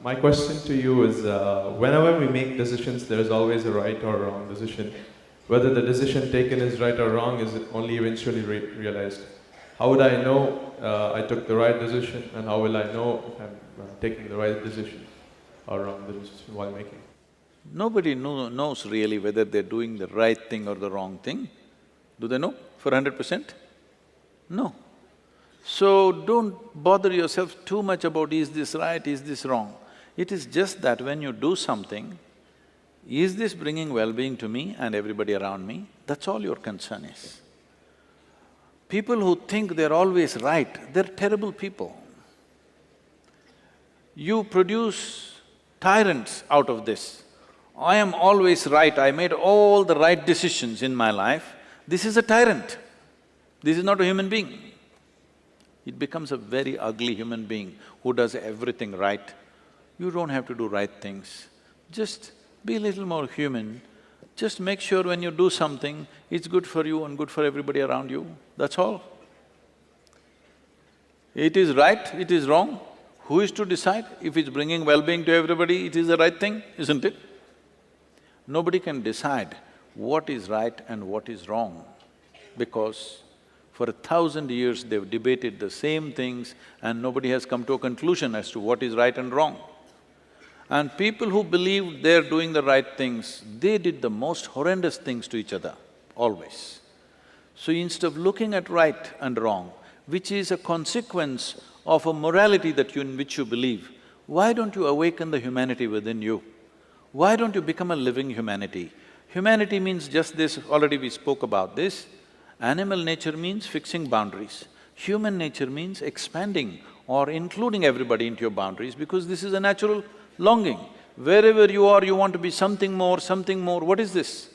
My question to you is, whenever we make decisions, there is always a right or wrong decision. Whether the decision taken is right or wrong is only eventually realized. How would I know I took the right decision, and how will I know if I'm taking the right decision or wrong decision while making? Nobody knows really whether they're doing the right thing or the wrong thing. Do they know for 100%? No. So don't bother yourself too much about is this right, is this wrong. It is just that when you do something, is this bringing well-being to me and everybody around me? That's all your concern is. People who think they're always right, they're terrible people. You produce tyrants out of this. I am always right, I made all the right decisions in my life. This is a tyrant. This is not a human being. It becomes a very ugly human being who does everything right. You don't have to do right things. Just be a little more human. Just make sure when you do something, it's good for you and good for everybody around you, that's all. It is right, it is wrong. Who is to decide? If it's bringing well-being to everybody, it is the right thing, isn't it? Nobody can decide what is right and what is wrong, because for 1,000 years they've debated the same things and nobody has come to a conclusion as to what is right and wrong. And people who believe they're doing the right things, they did the most horrendous things to each other, always. So instead of looking at right and wrong, which is a consequence of a morality in which you believe, why don't you awaken the humanity within you? Why don't you become a living humanity? Humanity means just this, already we spoke about this. Animal nature means fixing boundaries. Human nature means expanding or including everybody into your boundaries, because this is a natural longing. Wherever you are, you want to be something more, something more. What is this?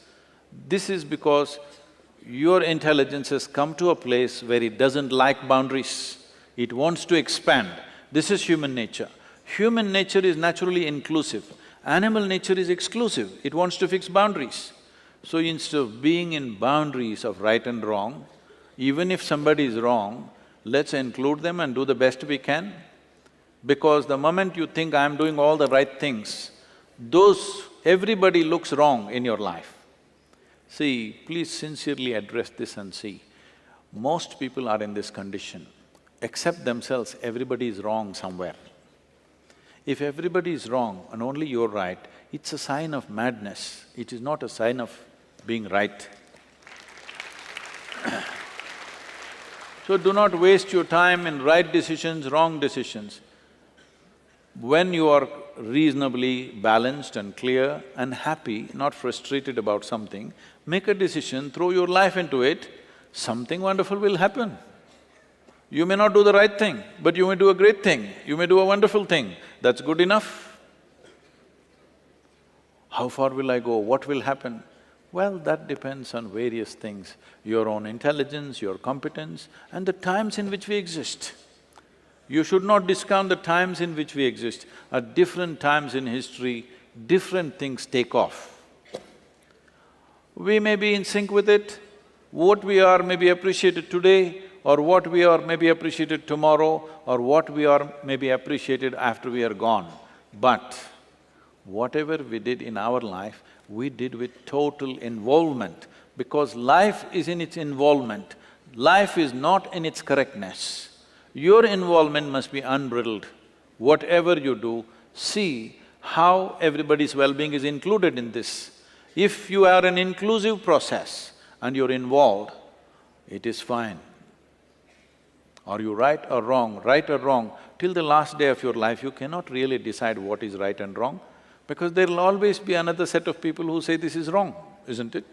This is because your intelligence has come to a place where it doesn't like boundaries. It wants to expand. This is human nature. Human nature is naturally inclusive. Animal nature is exclusive, it wants to fix boundaries. So instead of being in boundaries of right and wrong, even if somebody is wrong, let's include them and do the best we can. Because the moment you think, I'm doing all the right things, everybody looks wrong in your life. See, please sincerely address this and see, most people are in this condition. Except themselves, everybody is wrong somewhere. If everybody is wrong and only you're right, it's a sign of madness, it is not a sign of being right. So do not waste your time in right decisions, wrong decisions. When you are reasonably balanced and clear and happy, not frustrated about something, make a decision, throw your life into it, something wonderful will happen. You may not do the right thing, but you may do a great thing, you may do a wonderful thing, that's good enough. How far will I go? What will happen? Well, that depends on various things, your own intelligence, your competence, and the times in which we exist. You should not discount the times in which we exist. At different times in history, different things take off. We may be in sync with it, what we are may be appreciated today, or what we are may be appreciated tomorrow, or what we are may be appreciated after we are gone. But whatever we did in our life, we did with total involvement, because life is in its involvement, life is not in its correctness. Your involvement must be unbridled. Whatever you do, see how everybody's well-being is included in this. If you are an inclusive process and you're involved, it is fine. Are you right or wrong? Right or wrong, till the last day of your life, you cannot really decide what is right and wrong, because there'll always be another set of people who say this is wrong, isn't it?